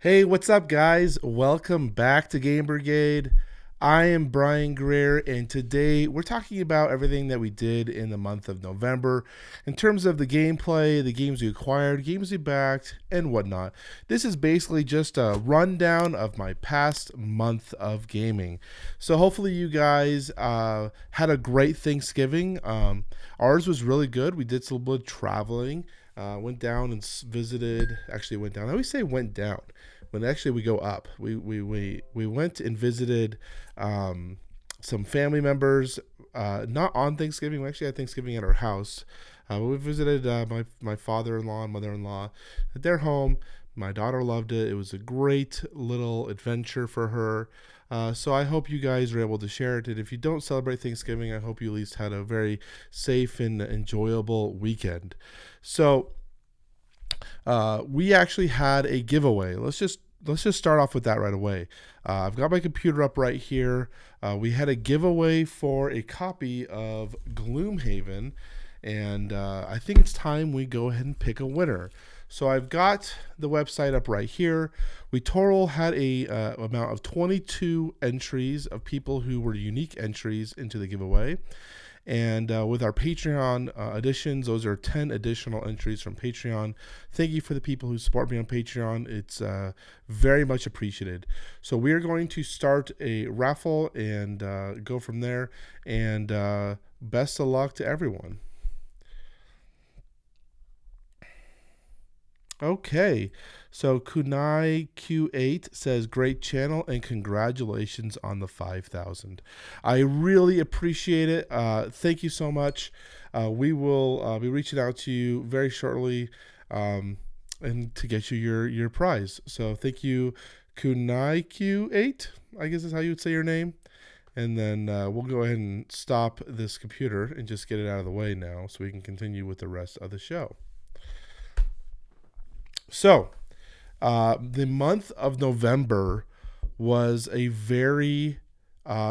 Hey, what's up, guys? Welcome back to Game Brigade. I am Brian Greer, and today we're talking about everything that we did in the month of November in terms of the gameplay, the games we acquired, games we backed, and whatnot. This is basically just a rundown of my past month of gaming. So, hopefully, you guys had a great Thanksgiving. Ours was really good. We did some little traveling. Went down and visited. Actually, went down. I always say went down when actually we go up. We went and visited some family members. Not on Thanksgiving. We actually had Thanksgiving at our house. We visited my father-in-law and mother-in-law at their home. My daughter loved it. It was a great little adventure for her. So I hope you guys are able to share it. And if you don't celebrate Thanksgiving, I hope you at least had a very safe and enjoyable weekend. So we actually had a giveaway. Let's just start off with that right away. I've got my computer up right here. We had a giveaway for a copy of Gloomhaven, and I think it's time we go ahead and pick a winner. So I've got the website up right here. We total had a amount of 22 entries of people who were unique entries into the giveaway. And with our Patreon additions, those are 10 additional entries from Patreon. Thank you for the people who support me on Patreon. It's very much appreciated. So we are going to start a raffle and go from there. And best of luck to everyone. Okay, so Kunai Q8 says, great channel and congratulations on the 5,000. I really appreciate it. Thank you so much. We will be reaching out to you very shortly and to get you your prize. So thank you, Kunai Q8, I guess is how you would say your name. And then we'll go ahead and stop this computer and just get it out of the way now so we can continue with the rest of the show. So, the month of November was a very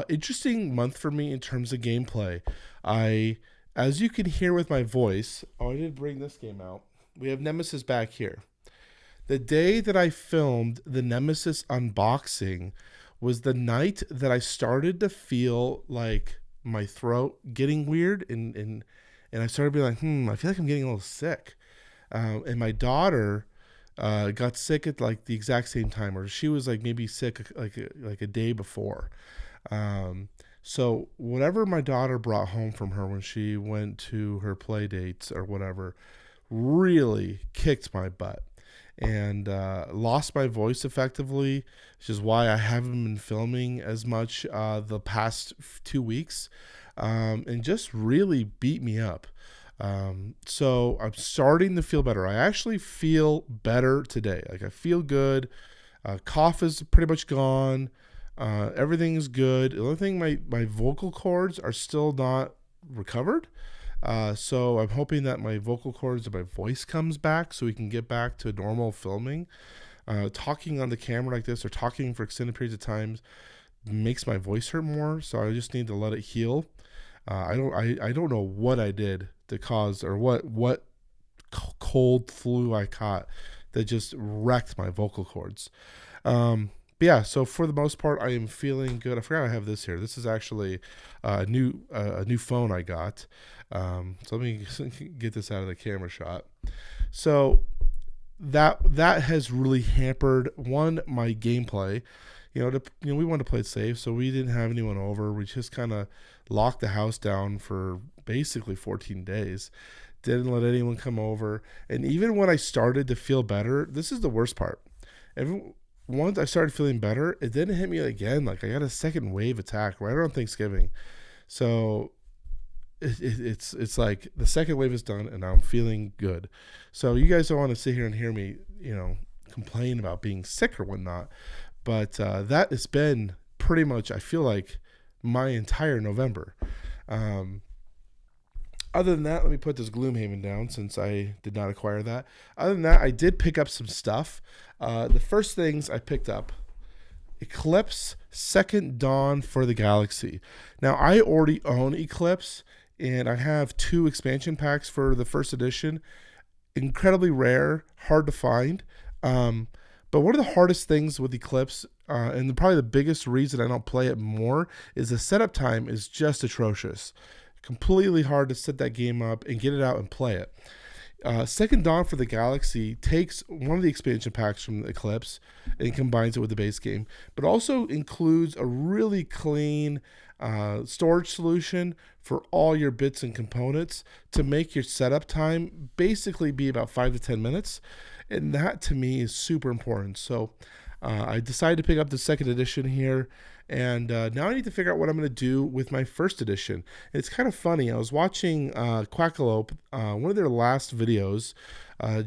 interesting month for me in terms of gameplay. As you can hear with my voice, I did bring this game out. We have Nemesis back here. The day that I filmed the Nemesis unboxing was the night that I started to feel like my throat getting weird, and I started being like, I feel like I'm getting a little sick. And my daughter got sick at like the exact same time, or she was like maybe sick like a day before. So whatever my daughter brought home from her when she went to her play dates or whatever really kicked my butt and lost my voice effectively, which is why I haven't been filming as much the past 2 weeks, and just really beat me up. So I'm starting to feel better. I actually feel better today. Like I feel good. Cough is pretty much gone. Everything is good. The only thing, my vocal cords are still not recovered. So I'm hoping that my vocal cords and my voice comes back so we can get back to normal filming. Talking on the camera like this or talking for extended periods of time makes my voice hurt more. So I just need to let it heal. I don't know what I did to cause or what cold flu I caught that just wrecked my vocal cords. But yeah, so for the most part, I am feeling good. I forgot I have this here. This is actually a new phone I got. So let me get this out of the camera shot. So that has really hampered my gameplay. We wanted to play it safe, so we didn't have anyone over. We just kind of locked the house down for basically 14 days. Didn't let anyone come over. And even when I started to feel better, this is the worst part. Once I started feeling better, it didn't hit me again. Like I got a second wave attack right around Thanksgiving. So it's like the second wave is done and I'm feeling good. So you guys don't want to sit here and hear me, complain about being sick or whatnot. But that has been pretty much, I feel like, my entire November. Other than that, let me put this Gloomhaven down since I did not acquire that. Other than that, I did pick up some stuff. The first things I picked up, Eclipse Second Dawn for the Galaxy. Now, I already own Eclipse, and I have 2 expansion packs for the first edition. Incredibly rare, hard to find. But one of the hardest things with Eclipse, and probably the biggest reason I don't play it more, is the setup time is just atrocious. Completely hard to set that game up and get it out and play it. Second Dawn for the Galaxy takes one of the expansion packs from Eclipse and combines it with the base game, but also includes a really clean storage solution for all your bits and components to make your setup time basically be about 5 to 10 minutes. And that to me is super important. So I decided to pick up the second edition here. And now I need to figure out what I'm going to do with my first edition. It's kind of funny. I was watching Quackalope, one of their last videos.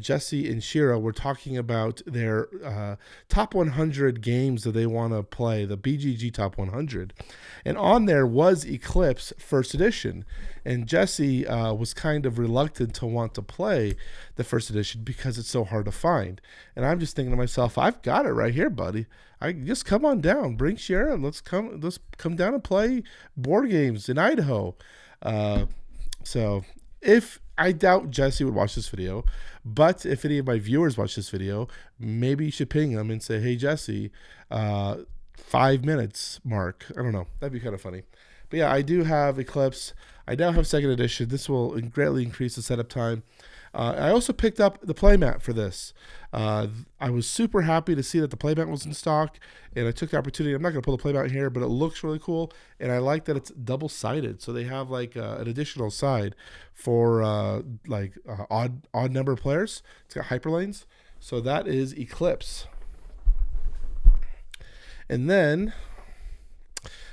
Jesse and Shira were talking about their top 100 games that they want to play, the BGG top 100. And on there was Eclipse first edition. And Jesse was kind of reluctant to want to play the first edition because it's so hard to find. And I'm just thinking to myself, I've got it right here, buddy. I just come on down, bring Sharon. Let's come down and play board games in Idaho. So if I doubt Jesse would watch this video, but if any of my viewers watch this video, maybe you should ping them and say, "Hey Jesse, 5 minutes mark." I don't know. That'd be kind of funny. But yeah, I do have Eclipse. I now have second edition. This will greatly increase the setup time. I also picked up the playmat for this. I was super happy to see that the playmat was in stock, and I took the opportunity. I'm not going to pull the playmat here, but it looks really cool, and I like that it's double-sided. So they have like an additional side for odd number of players. It's got hyperlanes. So that is Eclipse. And then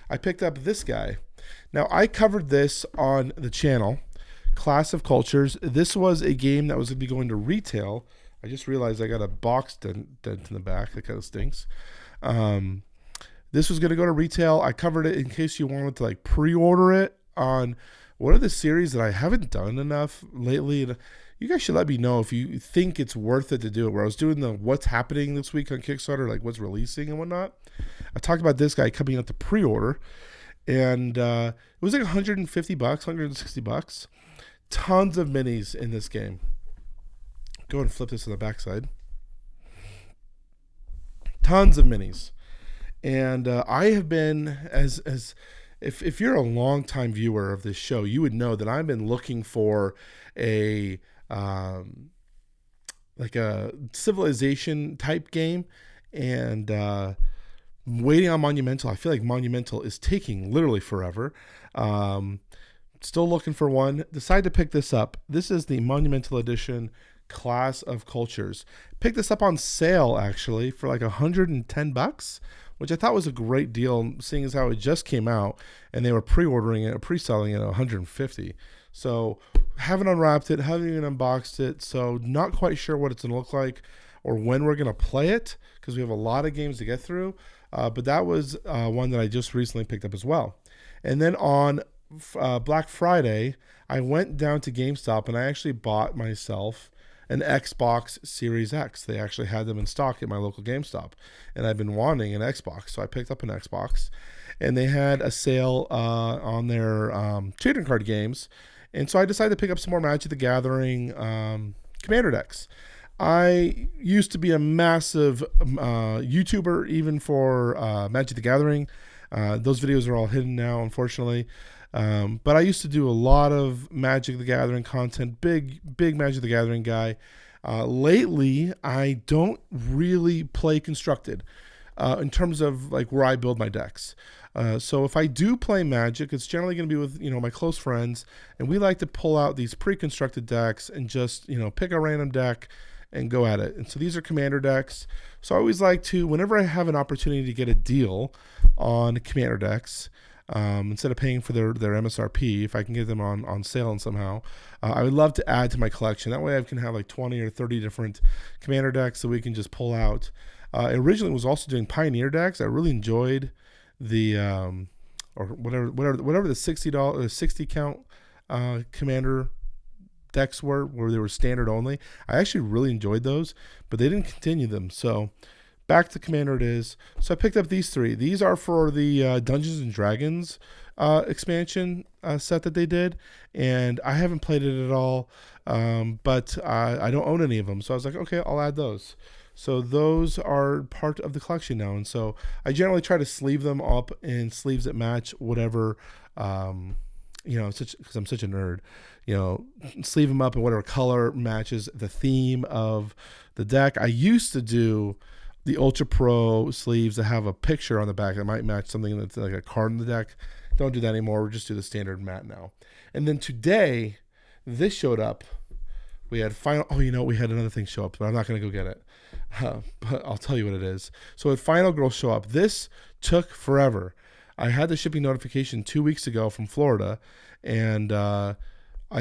I picked up this guy. Now, I covered this on the channel, Clash of Cultures. This was a game that was going to be going to retail. I just realized I got a box dent in the back. That kind of stinks. This was going to go to retail. I covered it in case you wanted to like pre-order it on one of the series that I haven't done enough lately. You guys should let me know if you think it's worth it to do it. Where I was doing the what's happening this week on Kickstarter, like what's releasing and whatnot. I talked about this guy coming out to pre-order, and it was like $150, $160. Tons of minis in this game. Go and flip this on the backside. Tons of minis. And I have been, if you're a longtime viewer of this show, you would know that I've been looking for a civilization type game, and waiting on Monumental. I feel like Monumental is taking literally forever. Still looking for one. Decided to pick this up. This is the Monumental Edition Clash of Cultures. Picked this up on sale actually for like $110, which I thought was a great deal, seeing as how it just came out and they were pre-ordering it, pre-selling it at $150. So haven't unwrapped it, haven't even unboxed it, so not quite sure what it's going to look like or when we're going to play it, because we have a lot of games to get through. But that was one that I just recently picked up as well. And then on Black Friday, I went down to GameStop and I actually bought myself an Xbox Series X. They actually had them in stock at my local GameStop, and I've been wanting an Xbox, so I picked up an Xbox. And they had a sale on their trading card games, and so I decided to pick up some more Magic the Gathering Commander decks. I used to be a massive YouTuber even for Magic the Gathering. Those videos are all hidden now, unfortunately. But I used to do a lot of Magic the Gathering content, big Magic the Gathering guy. Lately, I don't really play constructed in terms of like where I build my decks. So if I do play Magic, it's generally going to be with my close friends, and we like to pull out these pre-constructed decks and just pick a random deck and go at it. And so these are commander decks. So I always like to, whenever I have an opportunity to get a deal on commander decks, instead of paying for their MSRP, if I can get them on sale and somehow, I would love to add to my collection. That way I can have like 20 or 30 different commander decks that we can just pull out. Originally was also doing Pioneer decks. I really enjoyed the or whatever the $60 count commander decks were, where they were standard only. I actually really enjoyed those, but they didn't continue them. So back to Commander it is. So I picked up these three. These are for the Dungeons and Dragons expansion set that they did, and I haven't played it at all, but I don't own any of them. So I was like, okay, I'll add those. So those are part of the collection now. And so I generally try to sleeve them up in sleeves that match whatever, because I'm such a nerd, sleeve them up in whatever color matches the theme of the deck. I used to do the Ultra Pro sleeves that have a picture on the back that might match something that's like a card in the deck. Don't do that anymore. We'll just do the standard matte now. And then today, this showed up. We had final. Oh, we had another thing show up, but I'm not going to go get it. But I'll tell you what it is. So at Final Girl show up. This took forever. I had the shipping notification 2 weeks ago from Florida, and I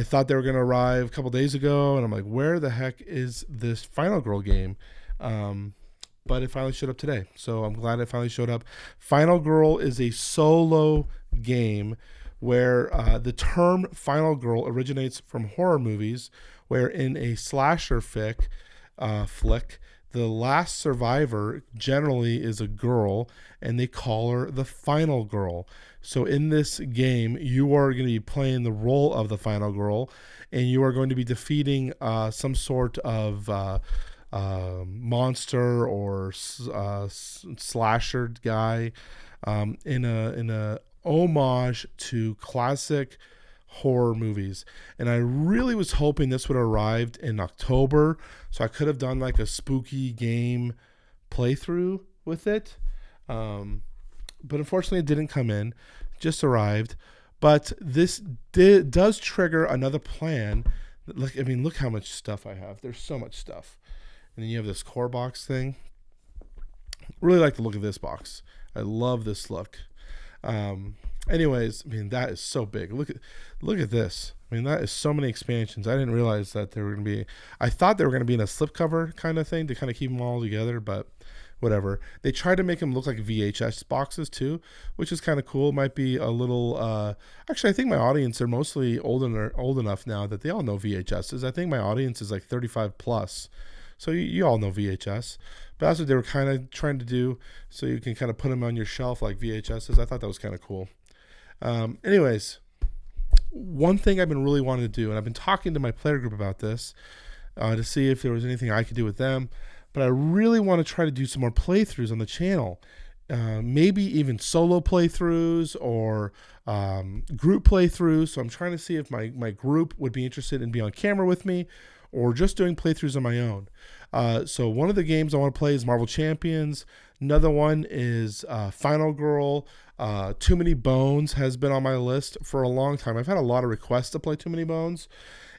thought they were going to arrive a couple days ago, and I'm like, where the heck is this Final Girl game? But it finally showed up today, so I'm glad it finally showed up. Final Girl is a solo game where the term Final Girl originates from horror movies, where in a slasher flick, the last survivor generally is a girl, and they call her the final girl. So in this game, you are going to be playing the role of the final girl, and you are going to be defeating some sort of monster or slasher guy in a homage to classic horror movies. And I really was hoping this would have arrived in October, so I could have done like a spooky game playthrough with it. But unfortunately, it didn't come in, just arrived. But this does trigger another plan. Look how much stuff I have. There's so much stuff. And then you have this core box thing. Really like the look of this box. I love this look. Anyways, that is so big. Look at this. That is so many expansions. I didn't realize that they were going to be. I thought they were going to be in a slipcover kind of thing to kind of keep them all together, but whatever. They tried to make them look like VHS boxes too, which is kind of cool. It might be a little. Actually, I think my audience are mostly old enough now that they all know VHSs. I think my audience is like 35 plus. So you all know VHS. But that's what they were kind of trying to do, so you can kind of put them on your shelf like VHSs. I thought that was kind of cool. Anyways, one thing I've been really wanting to do, and I've been talking to my player group about this to see if there was anything I could do with them, but I really want to try to do some more playthroughs on the channel. Maybe even solo playthroughs or group playthroughs. So I'm trying to see if my group would be interested in being on camera with me or just doing playthroughs on my own. So one of the games I want to play is Marvel Champions. Another one is Final Girl. Too Many Bones has been on my list for a long time. I've had a lot of requests to play Too Many Bones,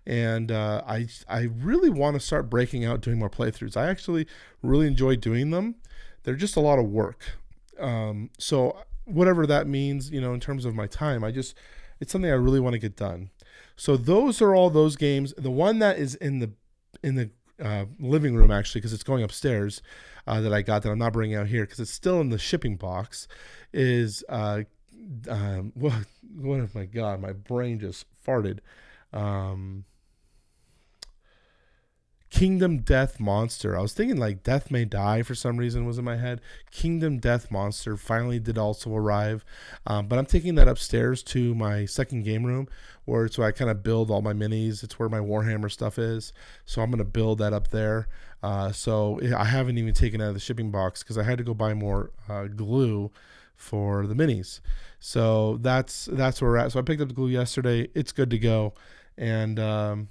and I really want to start breaking out doing more playthroughs. I actually really enjoy doing them. They're just a lot of work. So whatever that means, in terms of my time, it's something I really want to get done. So those are all those games. The one that is in the living room, actually, because it's going upstairs, that I got that I'm not bringing out here because it's still in the shipping box, is what oh my god, my brain just farted. Kingdom Death Monster. I was thinking like Death May Die for some reason was in my head. Kingdom Death Monster finally did also arrive. But I'm taking that upstairs to my second game room where I kind of build all my minis. It's where my Warhammer stuff is. So I'm going to build that up there. So I haven't even taken it out of the shipping box because I had to go buy more glue for the minis. So that's where we're at. So I picked up the glue yesterday. It's good to go. And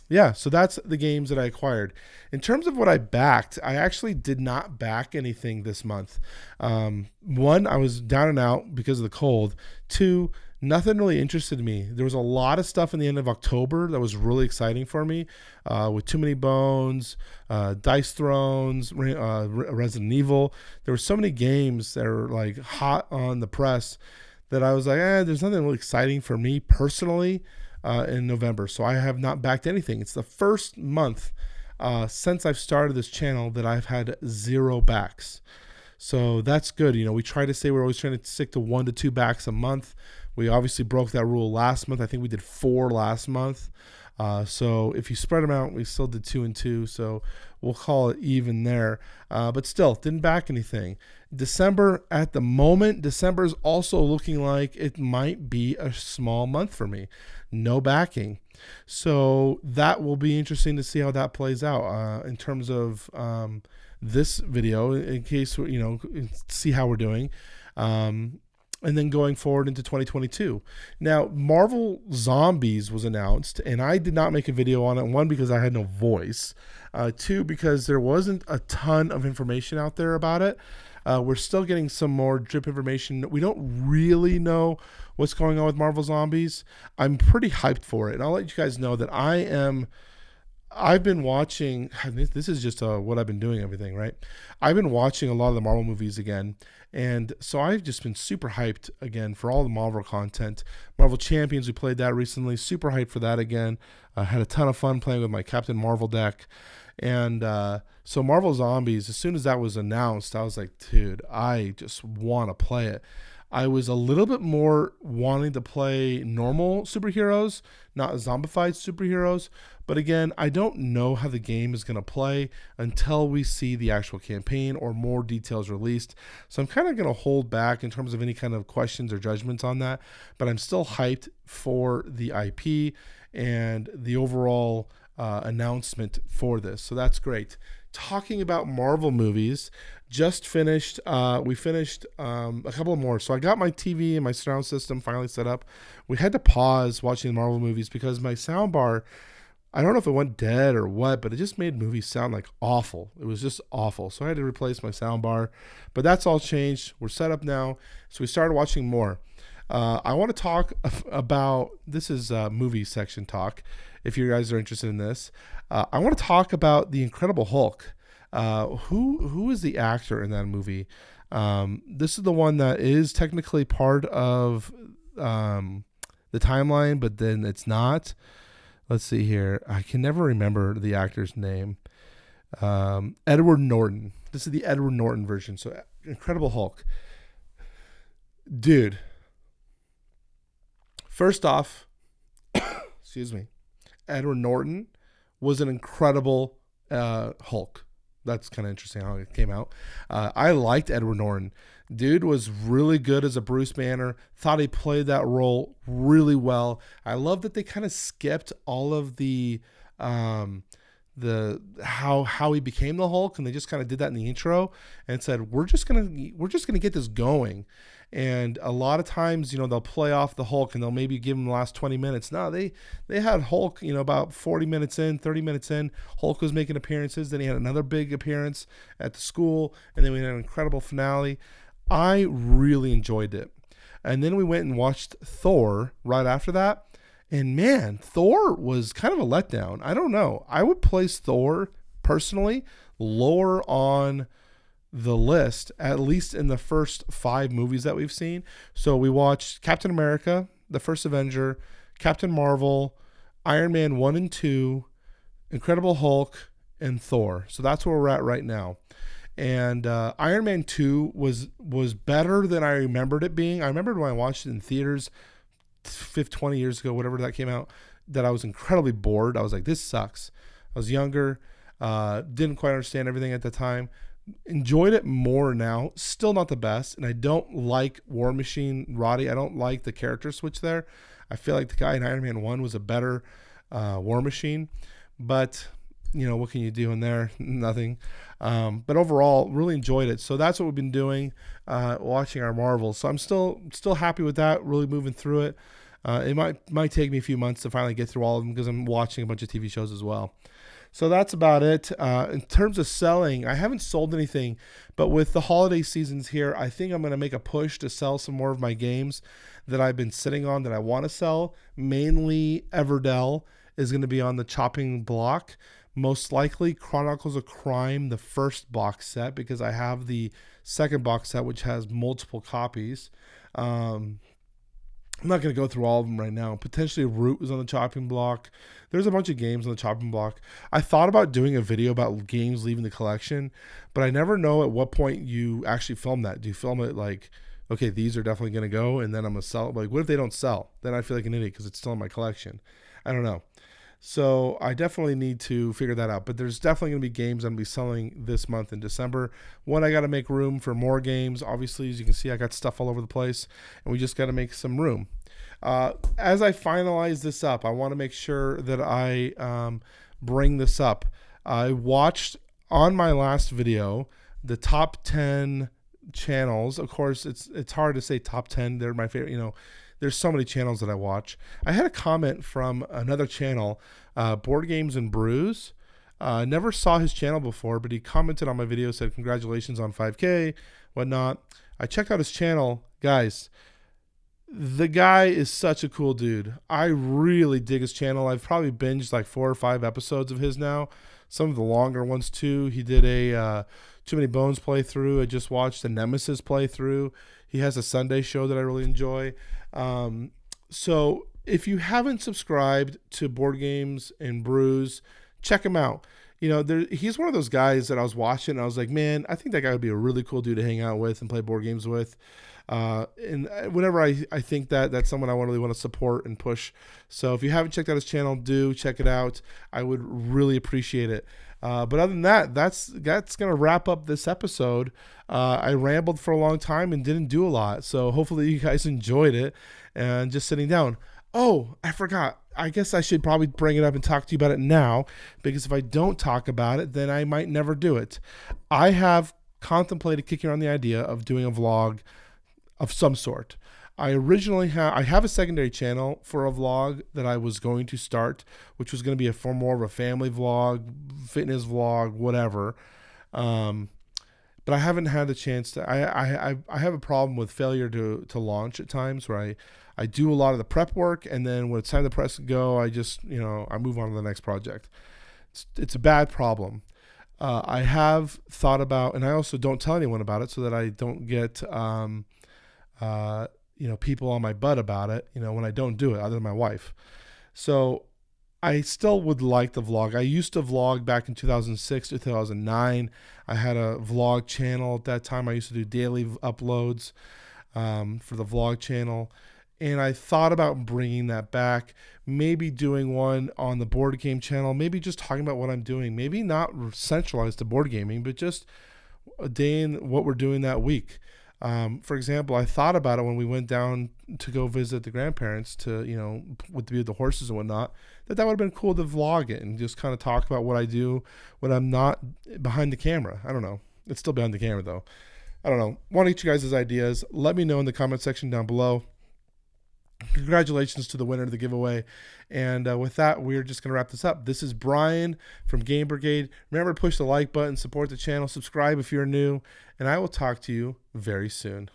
yeah, so that's the games that I acquired. In terms of what I backed, I actually did not back anything this month. One, I was down and out because of the cold. Two, nothing really interested me. There was a lot of stuff in the end of October that was really exciting for me, with Too Many Bones, Dice Thrones, Resident Evil. There were so many games that were like hot on the press that I was like, there's nothing really exciting for me personally in November. So I have not backed anything. It's the first month since I've started this channel that I've had 0 backs. So that's good. We try to say we're always trying to stick to 1 to 2 backs a month. We obviously broke that rule last month. I think we did 4 last month. So if you spread them out, we still did 2 and 2. So we'll call it even there. But still, didn't back anything. December, at the moment, December is also looking like it might be a small month for me. No backing. So that will be interesting to see how that plays out in terms of this video in case, see how we're doing. And then going forward into 2022. Now, Marvel Zombies was announced, and I did not make a video on it. One, because I had no voice. Two, because there wasn't a ton of information out there about it. We're still getting some more drip information. We don't really know what's going on with Marvel Zombies. I'm pretty hyped for it, and I'll let you guys know that I've been watching. This is just what I've been doing. Everything, right? I've been watching a lot of the Marvel movies again, and so I've just been super hyped again for all the Marvel content. Marvel Champions, we played that recently. Super hyped for that again. Had a ton of fun playing with my Captain Marvel deck, and so Marvel Zombies. As soon as that was announced, I was like, dude, I just want to play it. I was a little bit more wanting to play normal superheroes, not zombified superheroes. But again, I don't know how the game is going to play until we see the actual campaign or more details released. So I'm kind of going to hold back in terms of any kind of questions or judgments on that. But I'm still hyped for the IP and the overall announcement for this. So that's great. Talking about Marvel movies, just finished. We finished a couple more. So I got my TV and my surround system finally set up. We had to pause watching the Marvel movies because my sound bar, I don't know if it went dead or what, but it just made movies sound like awful. It was just awful. So I had to replace my sound bar. But that's all changed. We're set up now. So we started watching more. I want to talk about, this is movie section talk, if you guys are interested in this. I want to talk about The Incredible Hulk. Who is the actor in that movie? This is the one that is technically part of the timeline, but then it's not. Let's see here. I can never remember the actor's name. Edward Norton. This is the Edward Norton version. So Incredible Hulk. Dude. First off, excuse me, Edward Norton was an incredible Hulk. That's kind of interesting how it came out. I liked Edward Norton. Dude was really good as a Bruce Banner. Thought he played that role really well. I love that they kind of skipped all of the how he became the Hulk, and they just kind of did that in the intro and said we're just gonna get this going. And a lot of times, they'll play off the Hulk and they'll maybe give him the last 20 minutes. No, they had Hulk, about 40 minutes in, 30 minutes in. Hulk was making appearances. Then he had another big appearance at the school. And then we had an incredible finale. I really enjoyed it. And then we went and watched Thor right after that. And man, Thor was kind of a letdown. I don't know. I would place Thor personally lower on the list, at least in the first 5 movies that we've seen. So we watched Captain America, The First Avenger, Captain Marvel, Iron Man 1 and 2, Incredible Hulk, and Thor. So that's where we're at right now. And Iron Man 2 was better than I remembered it being. I remembered when I watched it in theaters 20 years ago, whatever that came out, that I was incredibly bored. I was like, this sucks. I was younger, didn't quite understand everything at the time. Enjoyed it more now. Still not the best, and I don't like War Machine Roddy. I don't like the character switch there. I feel like the guy in Iron Man 1 was a better War Machine, but what can you do in there? Nothing. But overall, really enjoyed it. So that's what we've been doing, watching our Marvel. So I'm still happy with that. Really moving through it. It might take me a few months to finally get through all of them because I'm watching a bunch of TV shows as well. So that's about it. In terms of selling, I haven't sold anything, but with the holiday seasons here, I think I'm going to make a push to sell some more of my games that I've been sitting on that I want to sell. Mainly Everdell is going to be on the chopping block. Most likely Chronicles of Crime, the first box set, because I have the second box set, which has multiple copies. I'm not going to go through all of them right now. Potentially Root is on the chopping block. There's a bunch of games on the chopping block. I thought about doing a video about games leaving the collection, but I never know at what point you actually film that. Do you film it like, okay, these are definitely going to go, and then I'm going to sell it? Like, what if they don't sell? Then I feel like an idiot because it's still in my collection. I don't know. So I definitely need to figure that out. But there's definitely going to be games I'm going to be selling this month in December. One, I got to make room for more games. Obviously, as you can see, I got stuff all over the place, and we just got to make some room. As I finalize this up, I want to make sure that I bring this up. I watched on my last video, the top 10 channels. Of course, it's hard to say top 10. They're my favorite. There's so many channels that I watch. I had a comment from another channel, Board Games and Brews. Never saw his channel before, but he commented on my video, said congratulations on 5K, whatnot. I checked out his channel, guys. The guy is such a cool dude. I really dig his channel. I've probably binged like 4 or 5 episodes of his now. Some of the longer ones too. He did a Too Many Bones playthrough. I just watched the Nemesis playthrough. He has a Sunday show that I really enjoy. So if you haven't subscribed to Board Games and Brews, check him out. He's one of those guys that I was watching and I was like, man, I think that guy would be a really cool dude to hang out with and play board games with. And whenever I think that's someone I really want to support and push. So if you haven't checked out his channel, do check it out. I would really appreciate it. But other than that, that's going to wrap up this episode. I rambled for a long time and didn't do a lot. So hopefully you guys enjoyed it and just sitting down. Oh, I forgot. I guess I should probably bring it up and talk to you about it now, because if I don't talk about it, then I might never do it. I have contemplated kicking around the idea of doing a vlog of some sort. I have a secondary channel for a vlog that I was going to start, which was going to be for more of a family vlog, fitness vlog, whatever. But I haven't had the chance to. I have a problem with failure to launch at times, where I do a lot of the prep work, and then when it's time to press go, I just I move on to the next project. It's a bad problem. I have thought about, and I also don't tell anyone about it so that I don't get people on my butt about it, when I don't do it, other than my wife. So I still would like the vlog. I used to vlog back in 2006 to 2009. I had a vlog channel at that time. I used to do daily uploads for the vlog channel. And I thought about bringing that back, maybe doing one on the board game channel, maybe just talking about what I'm doing, maybe not centralized to board gaming, but just a day in what we're doing that week. For example, I thought about it when we went down to go visit the grandparents to, with the horses and whatnot, that would have been cool to vlog it and just kind of talk about what I do when I'm not behind the camera. I don't know. It's still behind the camera though. I don't know. Want to get you guys' ideas. Let me know in the comment section down below. Congratulations to the winner of the giveaway. And with that, we're just going to wrap this up. This is Brian from Game Brigade. Remember to push the like button, support the channel, subscribe if you're new, and I will talk to you very soon.